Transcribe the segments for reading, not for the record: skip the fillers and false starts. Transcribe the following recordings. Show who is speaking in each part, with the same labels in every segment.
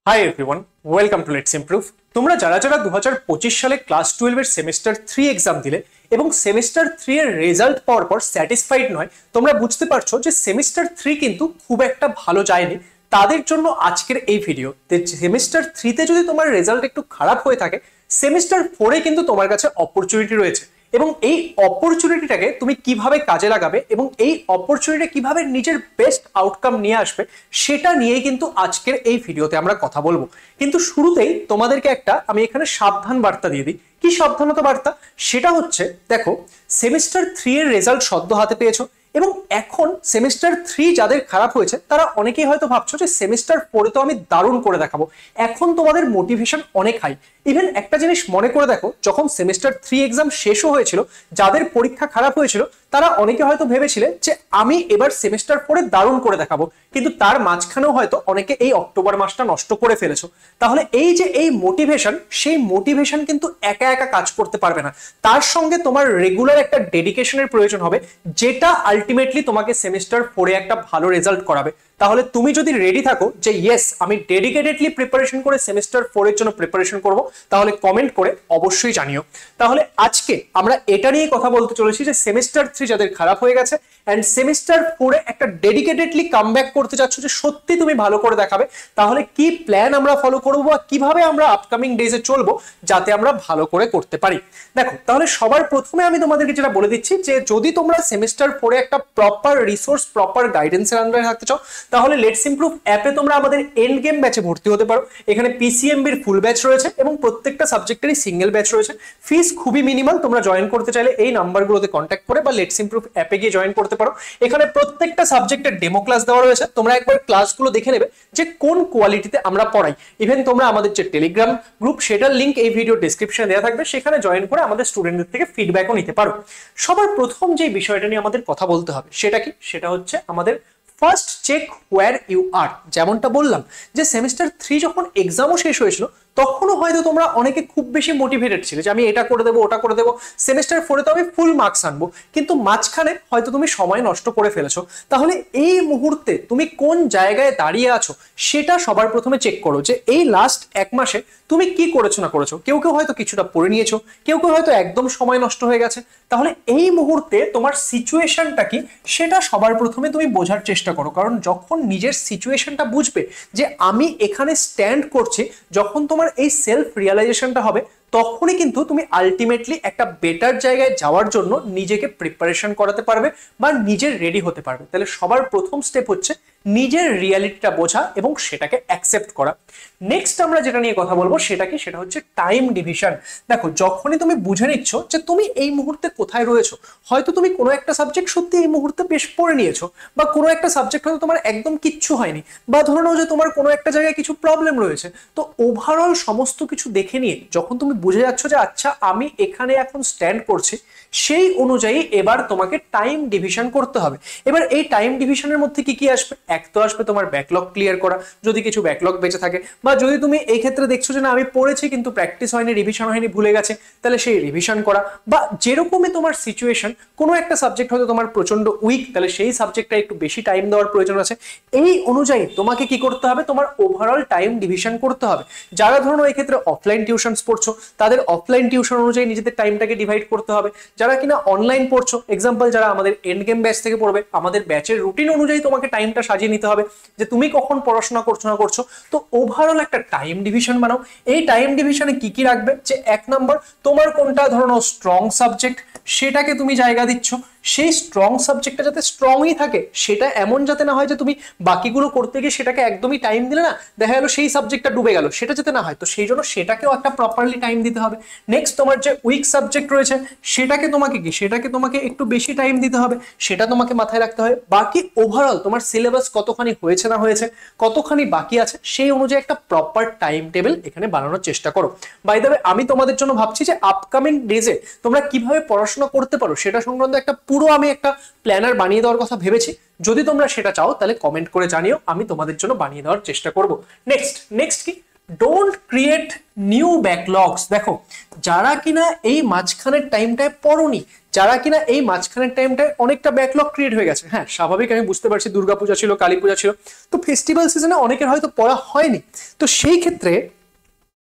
Speaker 1: Hi everyone, welcome to let's improve. তোমরা যারা যারা 2025 সালে ক্লাস 12 এর সেমিস্টার 3 এক্সাম দিলে এবং সেমিস্টার 3 এর রেজাল্ট পাওয়ার পর স্যাটিসফাইড নয়, তোমরা বুঝতে পারছো যে সেমিস্টার 3 কিন্তু খুব একটা ভালো যায়নি। তাদের জন্য আজকের এই ভিডিও। সেমিস্টার 3 তে যদি তোমার রেজাল্ট একটু খারাপ হয়ে থাকে, সেমিস্টার 4 এ কিন্তু তোমার কাছে অপরচুনিটি রয়েছে এবং এই অপরচুনিটিটাকে তুমি কিভাবে কাজে লাগাবে এবং এই অপরচুনিটি কিভাবে নিজের বেস্ট আউটকাম নিয়ে আসবে সেটা নিয়েই কিন্তু আজকের এই ভিডিওতে আমরা কথা বলবো। কিন্তু শুরুতেই তোমাদেরকে আমি এখানে সাবধান বার্তা দিয়ে দিই। কি সাবধানতা বার্তা? সেটা হচ্ছে, দেখো, সেমিস্টার 3 এর রেজাল্ট সদ্য হাতে পেয়েছো এবং এখন সেমিস্টার 3 যাদের খারাপ হয়েছে তারা অনেকেই হয়তো ভাবছো যে সেমিস্টার 4 তো আমি দারুণ করে দেখাবো। এখন তোমাদের মোটিভেশন অনেক হাই। ইভেন একটা জিনিস মনে করে দেখো, যখন সেমিস্টার 3 এক্সাম শেষও হয়েছিল, যাদের পরীক্ষা খারাপ হয়েছিল তারা অনেকে হয়তো ভেবেছিলেন যে আমি এবার সেমিস্টার 4 দারুণ করে দেখাবো, কিন্তু তার মাঝখানেও হয়তো অনেকে এই অক্টোবর মাসটা নষ্ট করে ফেলেছো। তাহলে এই যে এই মোটিভেশন, সেই মোটিভেশন কিন্তু একা একা কাজ করতে পারবে না, তার সঙ্গে তোমার রেগুলার একটা ডেডিকেশনের প্রয়োজন হবে, যেটা আলটিমেটলি তোমাকে সেমিস্টার 4 একটা ভালো রেজাল্ট করাবে। তাহলে তুমি যদি রেডি থাকো যে ইয়েস আমি ডেডিকেটেডলি প্রিপারেশন করে সেমিস্টার 4 এর জন্য প্রিপারেশন করব, তাহলে কমেন্ট করে অবশ্যই জানিও। তাহলে আজকে আমরা এটা নিয়ে কথা বলতে চলেছি যে সেমিস্টার 3 যাদের খারাপ হয়ে গেছে এন্ড সেমিস্টার 4 এ একটা ডেডিকেটেডলি কামব্যাক করতে যাচ্ছ, যে সত্যি তুমি ভালো করে দেখাবে, তাহলে কি প্ল্যান আমরা ফলো করব বা কিভাবে আমরা আপকামিং ডেজে চলবো যাতে আমরা ভালো করে করতে পারি। দেখো, তাহলে সবার প্রথমে আমি তোমাদেরকে যেটা বলে দিচ্ছি যে যদি তোমরা সেমিস্টার 4 এ একটা প্রপার রিসোর্স, প্রপার গাইডেন্সের আন্ডারে থাকতে চাও, তাহলে লেটস ইমপ্রুভ অ্যাপে তোমরা আমাদের এন্ড গেম ব্যাচে ভর্তি হতে পারো। এখানে পিসিএমবির ফুল ব্যাচ রয়েছে এবং প্রত্যেকটা সাবজেক্টেরই সিঙ্গেল ব্যাচ রয়েছে। ফিস খুবই মিনিমাল। তোমরা জয়েন করতে চাইলে এই নাম্বারগুলোতে কন্ট্যাক্ট করে বা লেটস ইমপ্রুভ অ্যাপে গিয়ে জয়েন করতে পারো। এখানে প্রত্যেকটা সাবজেক্টের ডেমো ক্লাস দেওয়া রয়েছে, তোমরা একবার ক্লাসগুলো দেখে নেবে যে কোন কোয়ালিটিতে আমরা পড়াই। ইভেন তোমরা আমাদের যে টেলিগ্রাম গ্রুপ, সেটার লিংক এই ভিডিও ডেসক্রিপশনে দেওয়া থাকবে, সেখানে জয়েন করে আমাদের স্টুডেন্টদের থেকে ফিডব্যাকও নিতে পারো। সবার প্রথম যে বিষয়টা নিয়ে আমাদের কথা বলতে হবে সেটা কি? সেটা হচ্ছে আমাদের first check where you are. যেমনটা বললাম যে সেমিস্টার 3 যখন এক্সামও শেষ হয়েছিল তখনও হয়তো তোমরা অনেকে খুব বেশি মোটিভেটেড ছিলে যে আমি এটা করে দেবো, ওটা করে দেবো, সেমিস্টার 4 তো আমি ফুল মার্কস আনবো, কিন্তু মাঝখানে হয়তো তুমি সময় নষ্ট করে ফেলেছো। তাহলে এই মুহূর্তে তুমি কোন জায়গায় দাঁড়িয়ে আছো সেটা সবার প্রথমে চেক করো, যে এই লাস্ট এক মাসে তুমি কি করেছো না করেছো। কেউ কেউ হয়তো কিছুটা পড়ে নিয়েছো, কেউ কেউ হয়তো একদম সময় নষ্ট হয়ে গেছে। তাহলে এই মুহূর্তে তোমার সিচুয়েশনটা কি সেটা সবার প্রথমে তুমি বোঝার চেষ্টা করো, কারণ যখন নিজের সিচুয়েশনটা বুঝবে যে আমি এখানে স্ট্যান্ড করছি, যখন তোমার এই সেলফ রিয়ালাইজেশনটা হবে, তখনই কিন্তু তুমি আলটিমেটলি একটা বেটার জায়গায় যাওয়ার জন্য নিজেকে প্রিপারেশন করাতে পারবে বা নিজের রেডি হতে পারবে। তাহলে সবার প্রথম স্টেপ হচ্ছে নিজের রিয়ালিটিটা বোঝা এবং সেটাকে অ্যাকসেপ্ট করা। নেক্সট আমরা যেটা নিয়ে কথা বলবো সেটা কি? সেটা হচ্ছে টাইম ডিভিশন। দেখো, যখনই তুমি বুঝে নিচ্ছ যে তুমি এই মুহূর্তে কোথায় রয়েছো, হয়তো তুমি কোনো একটা সাবজেক্ট সত্যি এই মুহূর্তে বেশ পড়ে নিয়েছো, বা কোনো একটা সাবজেক্ট হয়তো তোমার একদম কিচ্ছু হয়নি, বা ধরে নাও যে তোমার কোনো একটা জায়গায় কিছু প্রবলেম রয়েছে, তো ওভারঅল সমস্ত কিছু দেখে নিয়ে যখন তুমি বুঝে যাচ্ছ যে আচ্ছা আমি এখানে এখন স্ট্যান্ড করছি, সেই অনুযায়ী এবার তোমাকে টাইম ডিভিশন করতে হবে। এবার এই টাইম ডিভিশনের মধ্যে কি কি আসবে? এক তো আসবে তোমার ব্যাকলগ ক্লিয়ার করা, যদি কিছু ব্যাকলগ বেঁচে থাকে, বা যদি তুমি এই ক্ষেত্রে দেখছো যে না আমি পড়েছি কিন্তু প্র্যাকটিস হয়নি, রিভিশন হয়নি, ভুলে গেছে, তাহলে সেই রিভিশন করা, বা যেরকমই তোমার সিচুয়েশন, কোনো একটা সাবজেক্ট হয়তো তোমার প্রচন্ড উইক, তাহলে সেই সাবজেক্টটা একটু বেশি টাইম দেওয়ার প্রয়োজন আছে। এই অনুযায়ী তোমাকে কি করতে হবে? তোমার ওভারঅল টাইম ডিভিশন করতে হবে। যারা ধরো এই ক্ষেত্রে অফলাইন টিউশনস পড়ছো, তাদের অফলাইন টিউশন অনুযায়ী নিজেদের টাইমটাকে ডিভাইড করতে হবে। যারা কিনা অনলাইন পড়ছো, এক্সাম্পল যারা আমাদের এন্ড গেম ব্যাচ থেকে পড়বে, আমাদের ব্যাচের রুটিন অনুযায়ী তোমাকে টাইমটা সাজিয়ে নিতে হবে যে তুমি কখন পড়াশোনা করছো না করছো। তো ওভারঅল একটা টাইম ডিভিশন বানাও। এই টাইম ডিভিশনে কি কি রাখবে? যে এক নম্বর, তোমার কোনটা ধরো স্ট্রং সাবজেক্ট, সেটাকে তুমি জায়গা দিচ্ছ। সেই স্ট্রং সাবজেক্টটা যাতে স্ট্রংই থাকে, সেটা এমন যাতে না হয় যে তুমি বাকিগুলো করতে গিয়ে সেটাকে একদমই টাইম দিলে না, দেখা গেল সেই সাবজেক্টটা ডুবে গেল, সেটা যাতে না হয়, তো সেই জন্য সেটাকেও একটা প্রপারলি টাইম দিতে হবে। নেক্সট, তোমার যে উইক সাবজেক্ট রয়েছে সেটাকে তোমাকে একটু বেশি টাইম দিতে হবে, সেটা তোমাকে মাথায় রাখতে হবে। বাকি ওভারঅল তোমার সিলেবাস কতখানি হয়েছে না হয়েছে, কতখানি বাকি আছে, সেই অনুযায়ী একটা প্রপার টাইম টেবিল এখানে বানানোর চেষ্টা করো। বাই দ্য ওয়ে, আমি তোমাদের জন্য ভাবছি যে আপকামিং ডেজে তোমরা কিভাবে পড়াশোনা করতে পারো সেটা সংক্রান্ত আমি একটা প্ল্যানার বানিয়ে দেওয়ার কথা ভেবেছি। যদি তোমরা সেটা চাও তাহলে কমেন্ট করে জানিও, আমি তোমাদের জন্য বানিয়ে দেওয়ার চেষ্টা করব। নেক্সট কি? Don't create new backlogs. দেখো, যারা কিনা এই মাঝখানের টাইমটায় পড়োনি, যারা কিনা এই মাঝখানের টাইমটায় অনেকটা ব্যাকলগ ক্রিয়েট হয়ে গেছে, হ্যাঁ স্বাভাবিক, আমি বুঝতে পারছি দুর্গাপূজা ছিল, কালী পূজা ছিল, তো ফেস্টিভ্যাল সিজনে অনেকের হয়তো পড়া হয়নি। তো সেই ক্ষেত্রে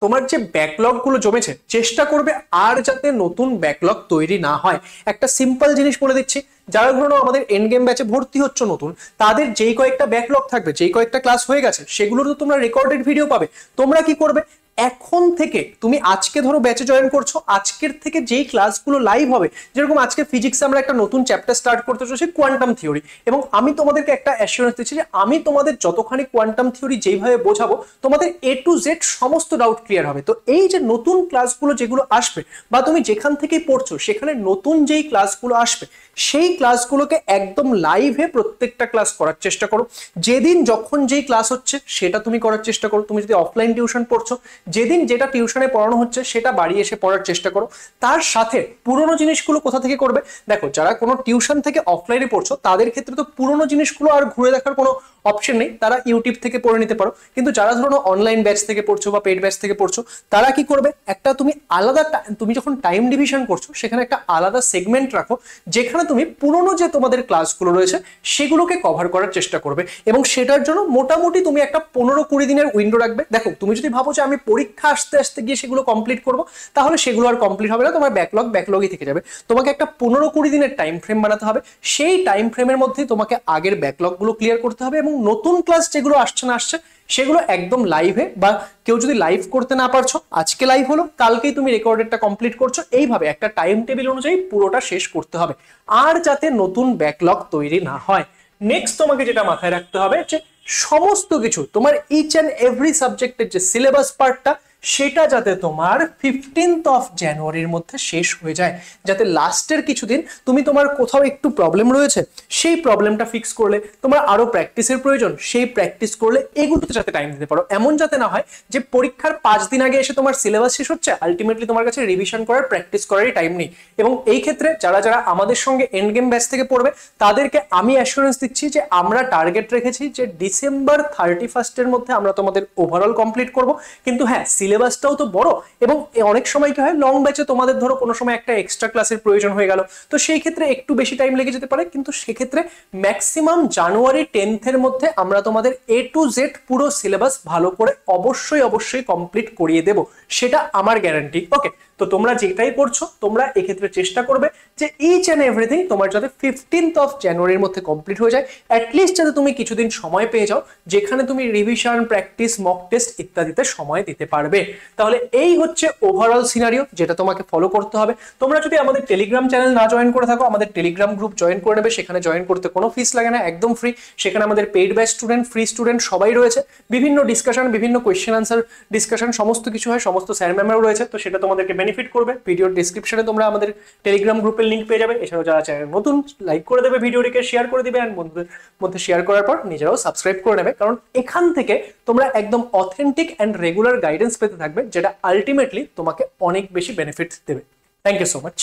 Speaker 1: তোমার যে ব্যাকলগ গুলো জমেছে, চেষ্টা করবে আর যাতে নতুন ব্যাকলগ তৈরি না হয়। একটা সিম্পল জিনিস বলে দিচ্ছি, যারা ধরো আমাদের এন্ড গেম ব্যাচে ভর্তি হচ্ছে নতুন, তাদের যেই কয়েকটা ব্যাকলগ থাকবে, যেই কয়েকটা ক্লাস হয়ে গেছে, সেগুলোর তো তোমরা রেকর্ডেড ভিডিও পাবে। তোমরা কি করবে, এখন থেকে তুমি আজকে ধরো ব্যাচে জয়েন করছো, আজকের থেকে যেই ক্লাসগুলো লাইভ হবে, যেরকম আজকে ফিজিক্সে আমরা একটা নতুন চ্যাপ্টার স্টার্ট করতে চলেছি, কোয়ান্টাম থিওরি, এবং আমি তোমাদেরকে একটা অ্যাসিওরেন্স দিচ্ছি যে আমি তোমাদের যতখানি কোয়ান্টাম থিওরি যেইভাবে বোঝাবো, তোমাদের A to Z সমস্ত ডাউট ক্লিয়ার হবে। তো এই যে নতুন ক্লাসগুলো যেগুলো আসবে, বা তুমি যেখান থেকেই পড়ছো সেখানে নতুন যেই ক্লাসগুলো আসবে, সেই ক্লাসগুলোকে একদম লাইভে প্রত্যেকটা ক্লাস করার চেষ্টা করো। যেদিন যখন যেই ক্লাস হচ্ছে সেটা তুমি করার চেষ্টা করো। তুমি যদি অফলাইন টিউশন পড়ছো, যেদিন যেটা টিউশনে পড়ানো হচ্ছে সেটা বাড়ি এসে পড়ার চেষ্টা করো। তার সাথে পুরোনো জিনিসগুলো কোথা থেকে করবে, দেখো যারা কোনো টিউশন থেকে অফলাইনে পড়ছো তাদের ক্ষেত্রে তো পুরোনো জিনিসগুলো আর ঘুরে দেখার কোনো অপশন নেই, তারা ইউটিউব থেকে পড়ে নিতে পারো। কিন্তু যারা ধরো অনলাইন ব্যাচ থেকে পড়ছো বা পেড ব্যাচ থেকে পড়ছো, তারা কি করবে, একটা তুমি আলাদা, তুমি যখন টাইম ডিভিশন করছো সেখানে একটা আলাদা সেগমেন্ট রাখো, যেখানে তুমি পুরোনো যে তোমাদের ক্লাসগুলো রয়েছে সেগুলোকে কভার করার চেষ্টা করবে। এবং সেটার জন্য মোটামুটি তুমি একটা 15-20 দিনের উইন্ডো রাখবে। দেখো, তুমি যদি ভাবো যে আমি পরীক্ষা আসতে আসতে গিয়ে সেগুলো কমপ্লিট করবো, তাহলে সেগুলো আর কমপ্লিট হবে না, তোমার ব্যাকলগই থেকে যাবে। তোমাকে একটা 15-20 দিনের টাইম ফ্রেম বানাতে হবে। সেই টাইম ফ্রেমের মধ্যে তোমাকে আগের ব্যাকলগগুলো ক্লিয়ার করতে হবে, এবং নতুন ক্লাস যেগুলো আসছে না আসছে সেগুলো একদম লাইভে, বা কেউ যদি লাইভ করতে না পারছো, আজকে লাইভ হলো, কালকেই তুমি রেকর্ডেডটা কমপ্লিট করছো, এইভাবে একটা টাইম টেবিল অনুযায়ী পুরোটা শেষ করতে হবে, আর যাতে নতুন ব্যাকলগ তৈরি না হয়। নেক্সট তোমাকে যেটা মাথায় রাখতে হবে যে সমস্ত কিছু তোমার ইচ অ্যান্ড এভরি সাবজেক্টের যে সিলেবাস পার্টটা, সেটা যাতে তোমার 15 জানুয়ারির মধ্যে শেষ হয়ে যায়, যাতে লাস্টের কিছুদিন তুমি তোমার কোথাও একটু প্রবলেম রয়েছে সেই প্রবলেমটা ফিক্স করলে, তোমার আরো প্র্যাকটিসের প্রয়োজন সেই প্র্যাকটিস করলে, এগুলোতে যাতে টাইম দিতে পারো। এমন যাতে না হয় যে পরীক্ষার 5 দিন আগে এসে তোমার সিলেবাস শেষ হচ্ছে, আলটিমেটলি তোমার কাছে রিভিশন করার, প্র্যাকটিস করারই টাইম নেই। এবং এই ক্ষেত্রে যারা যারা আমাদের সঙ্গে এন্ড গেম ব্যাচ থেকে পড়বে, তাদেরকে আমি অ্যাসুরেন্স দিচ্ছি যে আমরা টার্গেট রেখেছি যে ডিসেম্বর 31 মধ্যে আমরা তোমাদের ওভারঅল কমপ্লিট করব। কিন্তু হ্যাঁ, সিলেবাসটাও তো বড়, এবং অনেক সময় কি হয়, লং ব্যাচে তোমাদের ধরো কোনো সময় একটা এক্সট্রা ক্লাসের প্রয়োজন হয়ে গেল, তো সেই ক্ষেত্রে একটু বেশি টাইম লেগে যেতে পারে। কিন্তু সেক্ষেত্রে ম্যাক্সিমাম জানুয়ারি 10 মধ্যে আমরা তোমাদের A to Z পুরো সিলেবাস ভালো করে অবশ্যই কমপ্লিট করিয়ে দেব, সেটা আমার গ্যারান্টি। ওকে, তো তোমরা যেটাই করছো, তোমরা এক্ষেত্রে চেষ্টা করবে যে ইচ অ্যান্ড এভরিথিং তোমার যাতে 15 জানুয়ারির মধ্যে কমপ্লিট হয়ে যায়, অ্যাটলিস্ট যাতে তুমি কিছুদিন সময় পেয়ে যাও, যেখানে তুমি রিভিশন, প্র্যাকটিস, মক টেস্ট ইত্যাদিতে সময় দিতে পারবে। তাহলে এই হচ্ছে ওভারঅল সিনারিও, যেটা তোমাকে ফলো করতে হবে। তোমরা যদি আমাদের টেলিগ্রাম চ্যানেল না জয়েন করে থাকো, আমাদের টেলিগ্রাম গ্রুপ জয়েন করে নেবে। সেখানে জয়েন করতে কোনো ফিস লাগে না, একদম ফ্রি। সেখানে আমাদের paid batch student, free student সবাই রয়েছে। বিভিন্ন ডিসকাশন, বিভিন্ন কোয়েশ্চেন আনসার ডিসকাশন, সমস্ত কিছু হয়, সমস্ত স্যার ম্যামরাও রয়েছে। তো সেটা তোমাদেরকে বেনিফিট করবে। ভিডিওর ডেসক্রিপশনে তোমরা আমাদের টেলিগ্রাম গ্রুপের লিংক পেয়ে যাবে। এছাড়াও যারা চ্যানেল নতুন, লাইক করে দেবে, ভিডিওটিকে শেয়ার করে দিবে, এন্ড বন্ধুদের মধ্যে শেয়ার করার পর নিজেরাও সাবস্ক্রাইব করে নেবে, কারণ এখান থেকে তোমরা একদম অথেন্টিক এন্ড রেগুলার গাইডেন্স পেতে থাকবে, যেটা আলটিমেটলি তোমাকে অনেক বেশি বেনিফিট দেবে। Thank you so much.